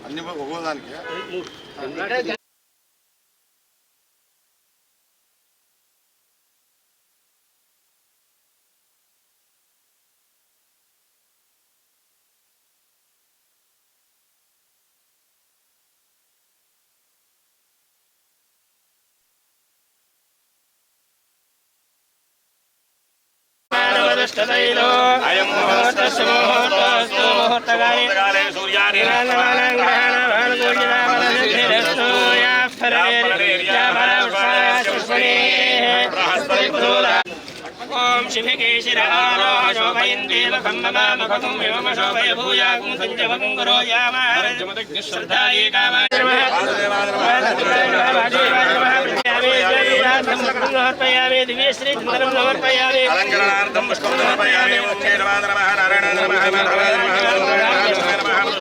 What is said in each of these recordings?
అన్ని ఒక్కోదానికి అయం ముహూర్తస్సు ముహూర్తస్తు ముహూర్తకాలే సూర్యాని ఓం శిభికేశిరారోహశోభయందేవఖమ్మమామఖం విమమశోభయ భూయాగం సంజవం గురో యామాశ్రద్ధాయే కామాయ దివ్యశ్రీ సమర్పయామి అలంకరణార్థం పుష్పం సమర్పయామి ఓం కేశవాయ నమః నారాయణాయ నమః మాధవాయ నమః నమః.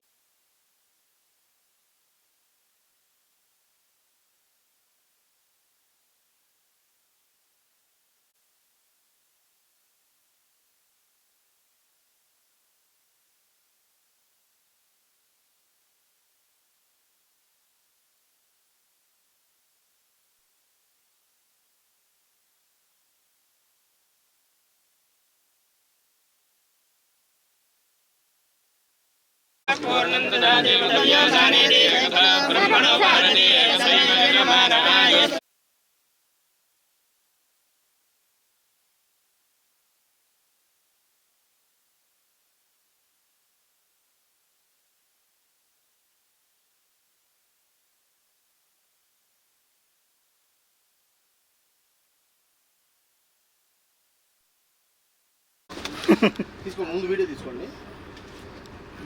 తీసుకో ముందు వీడియో తీసుకోండి.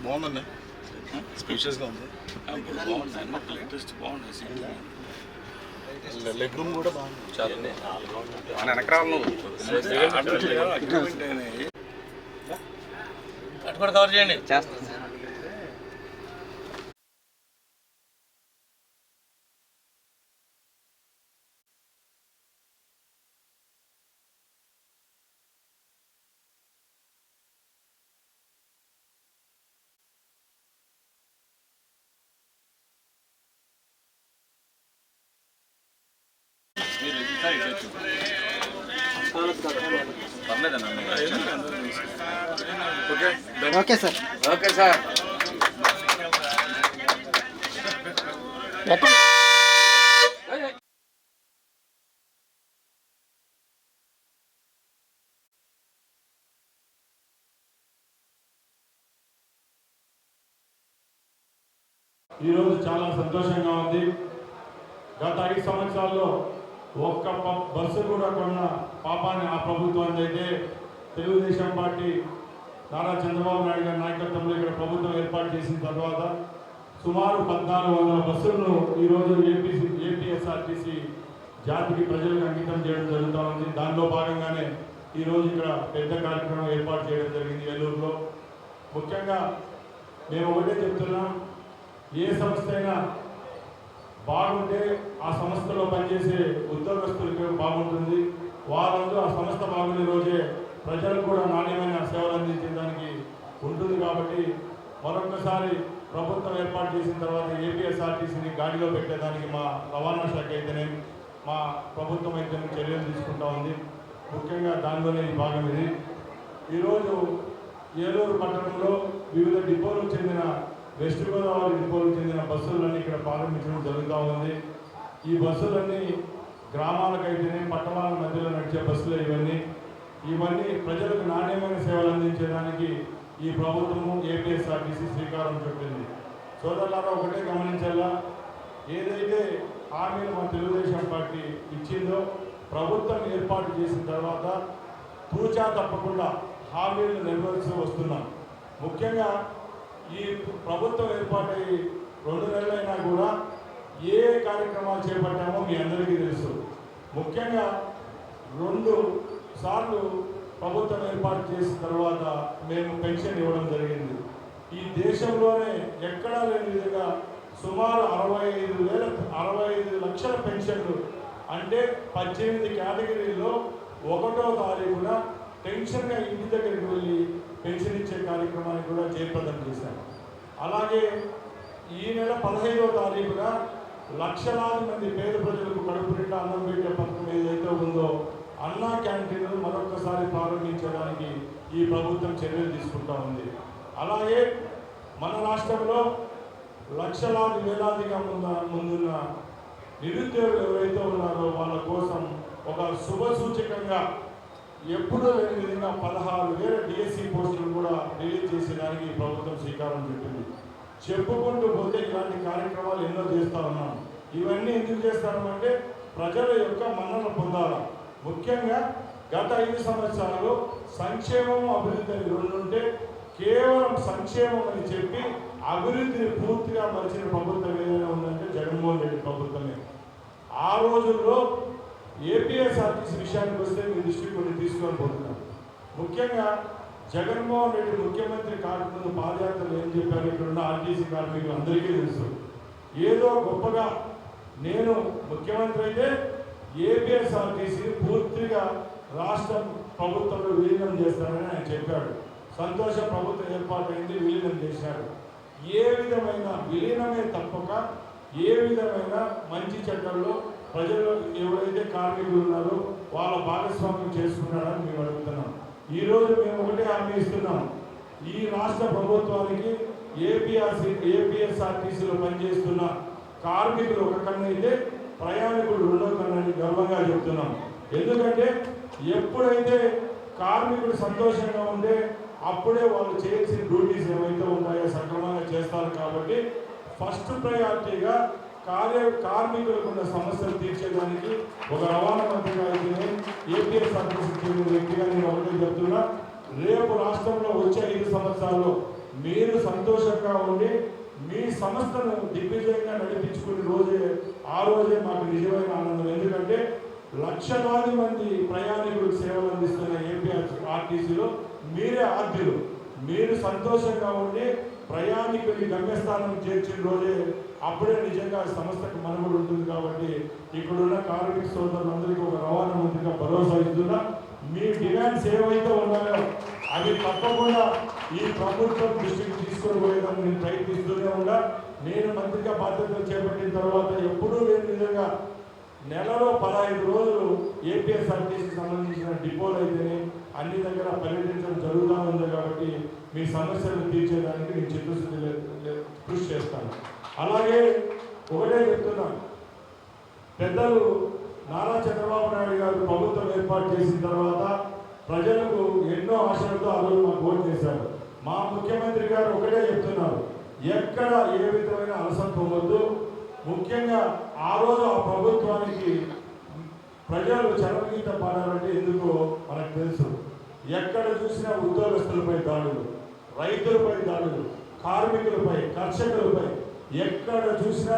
బాగుందండి, స్పేషియస్గా ఉంది. లెగ్ రూమ్ కూడా బాగుంది. చాలా వెనకరాలు అటు కూడా కవర్ చేయండి. చేస్తాను. Okay sir. Okay sir. ఈరోజు చాలా సంతోషంగా ఉంది. గత 5 సంవత్సరాల్లో ఒక్క బస్సు కూడా కొన్న పాపాన్ని ఆ ప్రభుత్వాన్ని అయితే తెలుగుదేశం పార్టీ నారా చంద్రబాబు నాయుడు గారి నాయకత్వంలో ఇక్కడ ప్రభుత్వం ఏర్పాటు చేసిన తర్వాత సుమారు 1400 బస్సులను ఈరోజు ఏపీఎస్ఆర్టీసీ జాతికి ప్రజలకు అంకితం చేయడం జరుగుతూ ఉంది. దానిలో భాగంగానే ఈరోజు ఇక్కడ పెద్ద కార్యక్రమం ఏర్పాటు చేయడం జరిగింది ఏలూరులో. ముఖ్యంగా మేము ఒకటే చెప్తున్నాం, ఏ సంస్థ అయినా బాగుంటే ఆ సంస్థలో పనిచేసే ఉద్యోగస్తులకు బాగుంటుంది. వారందరూ ఆ సంస్థ బాగుండే రోజే ప్రజలకు కూడా నాణ్యమైన సేవలు అందించడానికి ఉంటుంది. కాబట్టి మరొకసారి ప్రభుత్వం ఏర్పాటు చేసిన తర్వాత ఏపీఎస్ఆర్టీసీని గాడిలో పెట్టేదానికి మా రవాణా శాఖ అయితేనే మా ప్రభుత్వం అయితే చర్యలు తీసుకుంటా ఉంది. ముఖ్యంగా దానిలోనే ఈ భాగం ఇది. ఈరోజు ఏలూరు పట్టణంలో వివిధ డిపోలకు చెందిన వెస్ట్ గోదావరి డిపోలకు చెందిన బస్సులన్నీ ఇక్కడ ప్రారంభించడం జరుగుతూ ఉంది. ఈ బస్సులన్నీ గ్రామాలకైతేనే పట్టణాల మధ్యలో నడిచే బస్సులు ఇవన్నీ ప్రజలకు నాణ్యమైన సేవలు అందించడానికి ఈ ప్రభుత్వము ఏపీఎస్ఆర్టీసీ శ్రీకారం చుట్టింది. సోదరులారా, ఒకటే గమనించాలా, ఏదైతే హామీలు మా తెలుగుదేశం పార్టీ ఇచ్చిందో ప్రభుత్వం ఏర్పాటు చేసిన తర్వాత తూచా తప్పకుండా హామీలను నెరవేరుస్తూ వస్తున్నాం. ముఖ్యంగా ఈ ప్రభుత్వం ఏర్పాటై 2 నెలలైనా కూడా ఏ కార్యక్రమాలు చేపట్టామో మీ అందరికీ తెలుసు. ముఖ్యంగా 2 సార్లు ప్రభుత్వం ఏర్పాటు చేసిన తర్వాత మేము పెన్షన్ ఇవ్వడం జరిగింది. ఈ దేశంలోనే ఎక్కడా లేని విధంగా సుమారు 65 లక్షల పెన్షన్లు, అంటే 18 కేటగిరీల్లో 1వ తారీఖున టెన్షన్గా ఇంటి దగ్గరికి వెళ్ళి పెన్షన్ ఇచ్చే కార్యక్రమాన్ని కూడా జయప్రదం చేశారు. అలాగే ఈ నెల 15వ తారీఖున లక్షలాది మంది పేద ప్రజలకు కడుపు నిండా అన్నం పెట్టే పథకం ఏదైతే ఉందో అన్నా క్యాంటీన్లు మరొకసారి ప్రారంభించడానికి ఈ ప్రభుత్వం చర్యలు తీసుకుంటా ఉంది. అలాగే మన రాష్ట్రంలో లక్షలాది వేలాదిగా ముందున్న నిరుద్యోగులు ఎవరైతే ఉన్నారో వాళ్ళ కోసం ఒక శుభ సూచకంగా ఎప్పుడూ లేని విధంగా 16,000 డిఎస్సి పోస్టులు కూడా రిలీజ్ చేసేదానికి ఈ ప్రభుత్వం శ్రీకారం చుట్టింది. చెప్పుకుంటూ పోతే ఇలాంటి కార్యక్రమాలు ఎన్నో చేస్తూ ఉన్నాం. ఇవన్నీ ఎందుకు చేస్తాను అంటే ప్రజల యొక్క మన్నన పొందాలి. ముఖ్యంగా గత 5 సంవత్సరాలు సంక్షేమం అభివృద్ధి అని రెండు ఉంటే కేవలం సంక్షేమం అని చెప్పి అభివృద్ధిని పూర్తిగా మరిచిన ప్రభుత్వం ఏదైనా ఉందంటే జగన్మోహన్ రెడ్డి ప్రభుత్వమే. ఆ రోజుల్లో ఏపీఎస్ఆర్టీసీ విషయానికి వస్తే మీ దృష్టికి కొన్ని తీసుకొని పోతున్నాం. ముఖ్యంగా జగన్మోహన్ రెడ్డి ముఖ్యమంత్రి కాకముందు పాదయాత్రలు ఏం చెప్పారు, ఇక్కడున్న ఆర్టీసీ కార్మికులు అందరికీ తెలుసు. ఏదో గొప్పగా నేను ముఖ్యమంత్రి అయితే ఏపీఎస్ఆర్టీసీని పూర్తిగా రాష్ట్ర ప్రభుత్వంలో విలీనం చేస్తానని ఆయన చెప్పాడు. సంతోష ప్రభుత్వం ఏర్పాటైంది, విలీనం చేశారు. ఏ విధమైన విలీనమే తప్పక ఏ విధమైన మంచి చట్టంలో ప్రజలు ఎవరైతే కార్మికులు ఉన్నారో వాళ్ళ భాగస్వామ్యం చేసుకున్నారని మేము అడుగుతున్నాం. ఈరోజు మేము ఒకటే హామీ ఇస్తున్నాం. ఈ రాష్ట్ర ప్రభుత్వానికి ఏపీఎస్ఆర్టీసీలో పనిచేస్తున్న కార్మికులు ఒక కన్ను అయితే ప్రయాణికులు రెండో కన్ను గర్వంగా చెప్తున్నాం. ఎందుకంటే ఎప్పుడైతే కార్మికుడు సంతోషంగా ఉంటే అప్పుడే వాళ్ళు చేయాల్సిన డ్యూటీస్ ఏవైతే ఉంటాయో సక్రమంగా చేస్తారు. కాబట్టి ఫస్ట్ ప్రయారిటీగా కార్మికులకు ఉన్న సమస్యలు తీర్చేదానికి ఒక రవాణా మంత్రిగా అయితే ఏపీఎస్ఆర్టీసీ వ్యక్తిగా నేను ఒకటే చెప్తున్నా, రేపు రాష్ట్రంలో వచ్చే 5 సంవత్సరాల్లో మీరు సంతోషంగా ఉండి మీ సంస్థను దిగ్విజయంగా నడిపించుకునే ఆ రోజే మాకు నిజమైన ఆనందం. ఎందుకంటే లక్షలాది మంది ప్రయాణికులకు సేవలు అందిస్తున్న ఏపీఆర్టీసీలో మీరే ఆద్యులు. మీరు సంతోషంగా ఉండి ప్రయాణికుని గమ్యస్థానం చేర్చిన రోజే అప్పుడే నిజంగా సంస్థకు మనుగడ ఉంటుంది. కాబట్టి ఇక్కడున్న కార్మిక సోదరులందరికీ ఒక రవాణా మంత్రిగా భరోసా ఇస్తున్నా. మీ డిమాండ్స్ ఏవైతే ఉన్నాయో అవి తప్పకుండా ఈ ప్రభుత్వం దృష్టికి తీసుకొని పోయేదాన్ని నేను ప్రయత్నిస్తూనే ఉన్నా. నేను మంత్రిగా బాధ్యతలు చేపట్టిన తర్వాత ఎప్పుడూ లేని విధంగా నెలలో 15 రోజులు ఏపీఎస్ఆర్టీసీకి సంబంధించిన డిపోలు అయితేనే అన్ని దగ్గర పర్యటించడం జరుగుతూ ఉంది. కాబట్టి మీ సమస్యలను తీర్చేదానికి నేను చిత్తశుద్ధి కృషి చేస్తాను. అలాగే ఒకటే చెప్తున్నాను, పెద్దలు నారా చంద్రబాబు నాయుడు గారు ప్రభుత్వం ఏర్పాటు చేసిన తర్వాత ప్రజలకు ఎన్నో ఆశలతో ఆ రోజు మాకు ఓటు చేశారు. మా ముఖ్యమంత్రి గారు ఒకటే చెప్తున్నారు, ఎక్కడ ఏ విధమైన అలసత్వం వద్దు. ముఖ్యంగా ఆ రోజు ఆ ప్రభుత్వానికి ప్రజలు చరమగీత పాడాలంటే ఎందుకో మనకు తెలుసు. ఎక్కడ చూసినా ఉద్యోగస్తులపై దాడులు, రైతులపై దాడులు, కార్మికులపై, కర్షకులపై ఎక్కడ చూసినా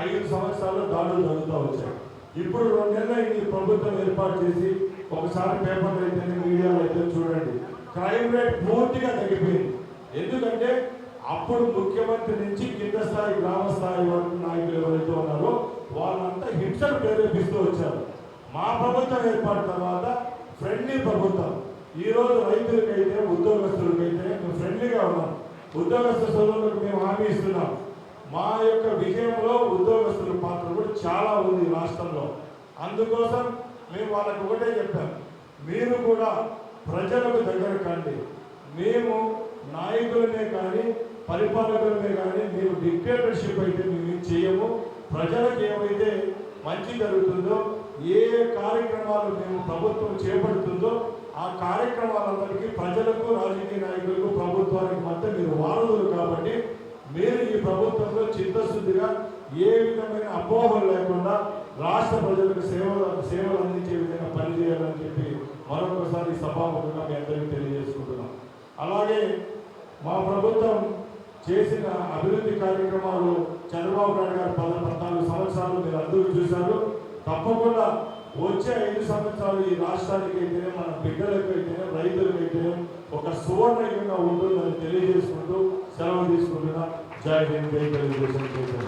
5 సంవత్సరాల్లో దాడులు జరుగుతూ వచ్చాయి. ఇప్పుడు 2 నెలలు ఈ ప్రభుత్వం ఏర్పాటు చేసి ఒకసారి పేపర్లు అయితే మీడియాలో అయితే చూడండి, క్రైమ్ రేట్ పూర్తిగా తగ్గిపోయింది. ఎందుకంటే అప్పుడు ముఖ్యమంత్రి నుంచి కింద స్థాయి గ్రామ స్థాయి వరకు నాయకులు ఎవరైతే ఉన్నారో వాళ్ళంతా హింసను ప్రేరేపిస్తూ వచ్చారు. మా ప్రభుత్వం ఏర్పాటు తర్వాత ఫ్రెండ్లీ ప్రభుత్వం. ఈరోజు రైతులకైతే ఉద్యోగస్తులకైతే మేము ఫ్రెండ్లీగా ఉన్నాం. ఉద్యోగస్తు సోదరులకు మేము హామీ ఇస్తున్నాం. మా యొక్క విజయంలో ఉద్యోగస్తుల పాత్ర కూడా చాలా ఉంది రాష్ట్రంలో. అందుకోసం మేము వాళ్ళకు ఒకటే చెప్పాం, మీరు కూడా ప్రజలకు దగ్గర కండి. మేము నాయకులనే కానీ పరిపాలకులనే కానీ మేము డిక్టేటర్షిప్ అయితే మేము చేయము. ప్రజలకు ఏమైతే మంచి జరుగుతుందో, ఏ కార్యక్రమాలు మేము ప్రభుత్వం చేపడుతుందో ఆ కార్యక్రమాలందరికీ ప్రజలకు, రాజకీయ నాయకులకు, ప్రభుత్వానికి మధ్య మీరు వారధులు. కాబట్టి మీరు ఈ ప్రభుత్వంలో చిత్తశుద్ధిగా ఏ విధమైన అపోహలు లేకుండా రాష్ట్ర ప్రజలకు సేవలు అందించే విధంగా పనిచేయాలని చెప్పి మరొకసారి సభాముఖంగా మీ అందరికీ తెలియజేసుకుంటున్నాం. అలాగే మా ప్రభుత్వం చేసిన అభివృద్ధి కార్యక్రమాలు చంద్రబాబు నాయుడు గారు 14 సంవత్సరాలు మీరు అందరూ చూశారు. తప్పకుండా వచ్చే 5 సంవత్సరాలు ఈ రాష్ట్రానికి అయితేనే, మన బిడ్డలకు అయితేనే, రైతులకు అయితేనే ఒక సువర్ణయుగంగా ఉంటుందని తెలియజేసుకుంటూ జై హింద్, జై తెలుగుదేశం, జై